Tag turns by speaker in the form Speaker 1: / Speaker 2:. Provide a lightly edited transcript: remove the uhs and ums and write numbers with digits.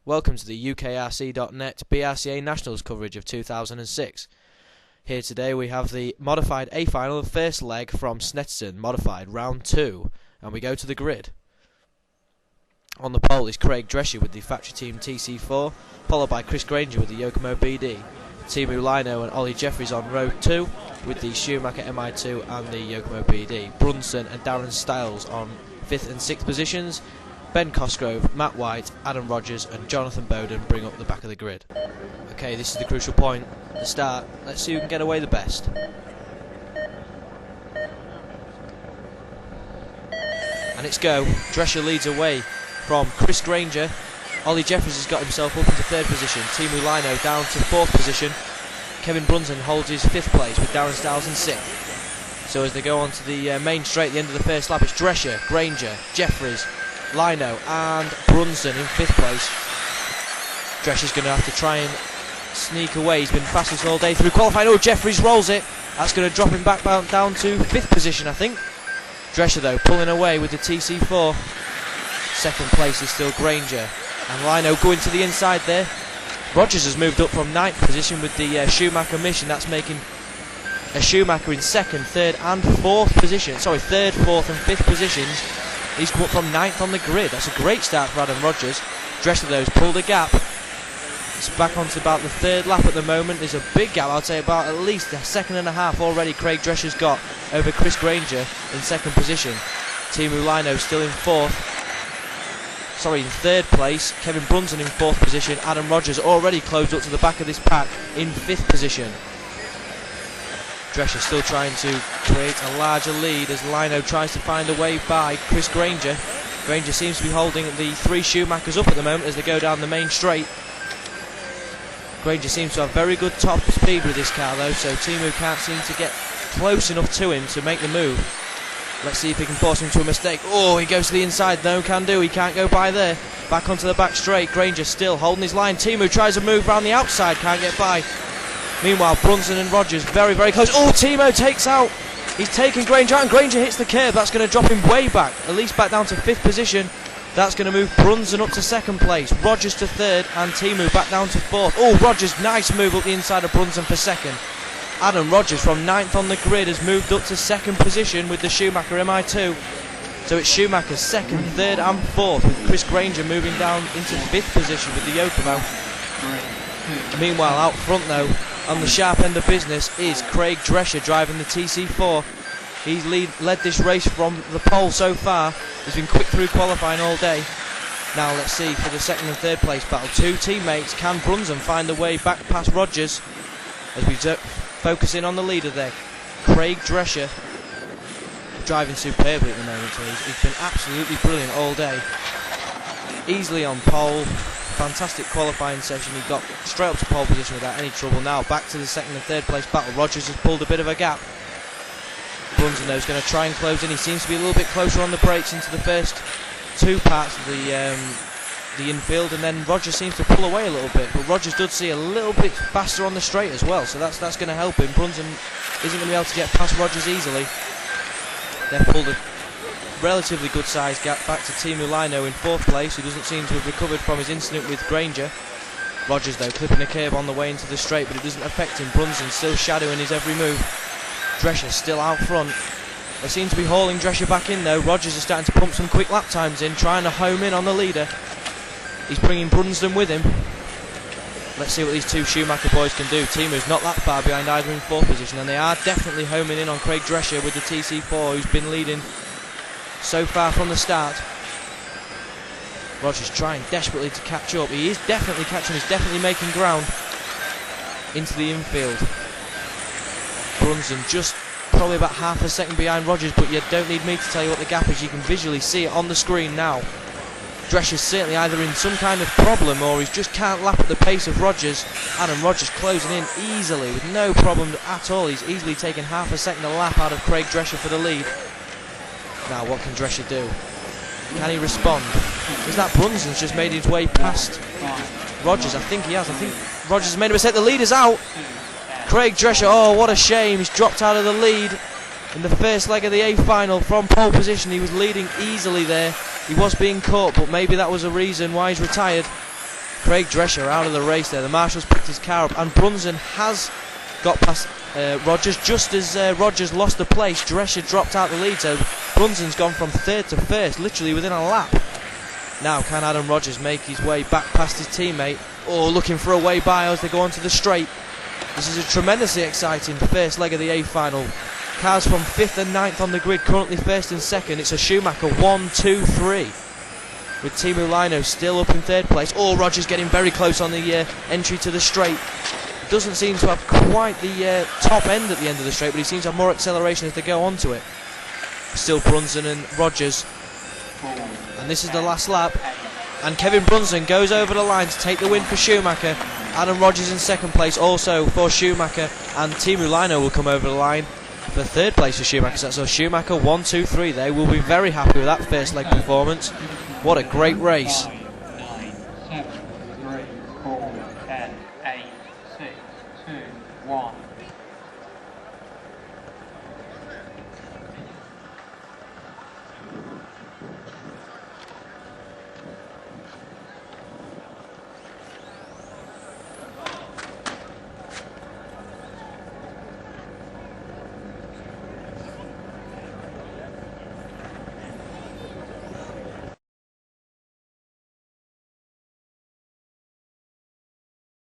Speaker 1: Welcome to the UKRC.net BRCA Nationals coverage of 2006. Here today we have the modified A final first leg from Snetterton, modified round 2, and we go to the grid. On the pole is Craig Drescher with the factory team TC4, followed by Chris Granger with the Yokomo BD, Timu Lino and Ollie Jeffries on row 2 with the Schumacher MI2 and the Yokomo BD, Brunson and Darren Stiles on 5th and 6th positions. Ben Cosgrove, Matt White, Adam Rogers and Jonathan Bowden bring up the back of the grid. Okay, this is the crucial point, the start. Let's see who can get away the best. And it's go. Drescher leads away from Chris Granger. Ollie Jeffries has got himself up into 3rd position. Timu Lino down to 4th position. Kevin Brunson holds his 5th place with Darren Stiles in 6th. So as they go on to the main straight at the end of the first lap, it's Drescher, Granger, Jeffries, Lino and Brunson in 5th place. Drescher's going to have to try and sneak away. He's been fastest all day through qualifying. Oh, Jeffries rolls it. That's going to drop him back down to 5th position, I think. Drescher, though, pulling away with the TC4. 2nd place is still Granger. And Lino going to the inside there. Rogers has moved up from 9th position with the Schumacher mission. That's making a Schumacher in 2nd, 3rd and 4th position. Sorry, 3rd, 4th and 5th positions. He's come up from 9th on the grid. That's a great start for Adam Rogers. Drescher, though, has pulled a gap. It's back onto about the 3rd lap at the moment. There's a big gap, I'd say about at least a second and a half already Craig Drescher's got over Chris Granger in 2nd position. Timu Lino still in 4th. Sorry, in 3rd place. Kevin Brunson in 4th position. Adam Rogers already closed up to the back of this pack in 5th position. Drescher still trying to create a larger lead as Lino tries to find a way by Chris Granger. Granger seems to be holding the 3 Schumachers up at the moment as they go down the main straight. Granger seems to have very good top speed with this car though, so Timu can't seem to get close enough to him to make the move. Let's see if he can force him to a mistake. Oh, he goes to the inside. No can do. He can't go by there. Back onto the back straight. Granger still holding his line. Timu tries to move around the outside. Can't get by. Meanwhile, Brunson and Rogers very, very close. Oh, Timu takes out. He's taken Granger out and Granger hits the curb. That's going to drop him way back. At least back down to 5th position. That's going to move Brunson up to 2nd place. Rogers to 3rd and Timu back down to 4th. Oh, Rogers, nice move up the inside of Brunson for 2nd. Adam Rogers from 9th on the grid has moved up to 2nd position with the Schumacher MI2. So it's Schumacher 2nd, 3rd and 4th with Chris Granger moving down into 5th position with the Yokomo. Meanwhile, out front though, on the sharp end of business is Craig Drescher driving the TC4. He's led this race from the pole so far. He's been quick through qualifying all day. Now let's see for the 2nd and 3rd place battle. 2 teammates. Can Brunson find the way back past Rogers? As we focus in on the leader there, Craig Drescher, driving superbly at the moment. So he's been absolutely brilliant all day. Easily on pole. Fantastic qualifying session. He got straight up to pole position without any trouble. Now back to the 2nd and 3rd place battle. Rogers has pulled a bit of a gap. Brunson though is going to try and close in. He seems to be a little bit closer on the brakes into the first 2 parts of the infield, and then Rogers seems to pull away a little bit. But Rogers does see a little bit faster on the straight as well, so that's going to help him. Brunson isn't going to be able to get past Rogers easily. They've pulled a relatively good sized gap back to Timu Lino in 4th place, who doesn't seem to have recovered from his incident with Granger. Rogers though clipping a curb on the way into the straight, but it doesn't affect him. Brunson still shadowing his every move. Drescher still out front. They seem to be hauling Drescher back in though. Rogers is starting to pump some quick lap times in, trying to home in on the leader. He's bringing Brunson with him. Let's see what these 2 Schumacher boys can do. Timu's not that far behind either in 4th position, and they are definitely homing in on Craig Drescher with the TC4, who's been leading so far from the start. Rogers trying desperately to catch up. He is definitely catching, he's definitely making ground into the infield. Brunson just probably about half a second behind Rogers, but you don't need me to tell you what the gap is. You can visually see it on the screen now. Drescher's certainly either in some kind of problem or he just can't lap at the pace of Rogers. Adam Rogers closing in easily with no problem at all. He's easily taken half a second a lap out of Craig Drescher for the lead. Now what can Drescher do? Can he respond? Is that Brunson's just made his way past Rogers? I think he has. I think Rogers has made a mistake. The leader's out. Craig Drescher, oh what a shame. He's dropped out of the lead in the first leg of the A final from pole position. He was leading easily there. He was being caught, but maybe that was a reason why he's retired. Craig Drescher out of the race there. The marshal's picked his car up, and Brunson has got past Rogers. Just as Rogers lost the place, Drescher dropped out the lead, so Brunson's gone from third to first, literally within a lap. Now can Adam Rogers make his way back past his teammate, or looking for a way by as they go onto the straight. This is a tremendously exciting first leg of the A final. Cars from 5th and 9th on the grid, currently first and second. It's a Schumacher 1, 2, 3. With Teemu Laino still up in third place. Oh, Rogers getting very close on the entry to the straight. Doesn't seem to have quite the top end at the end of the straight, but he seems to have more acceleration as they go onto it. Still Brunson and Rogers. And this is the last lap. And Kevin Brunson goes over the line to take the win for Schumacher. Adam Rogers in second place also for Schumacher. And Teemu Laino will come over the line for third place for Schumacher. So Schumacher 1, 2, 3. They will be very happy with that first leg performance. What a great race.
Speaker 2: 9, 7, 3, 4, 10, 8, 6, 2, 1.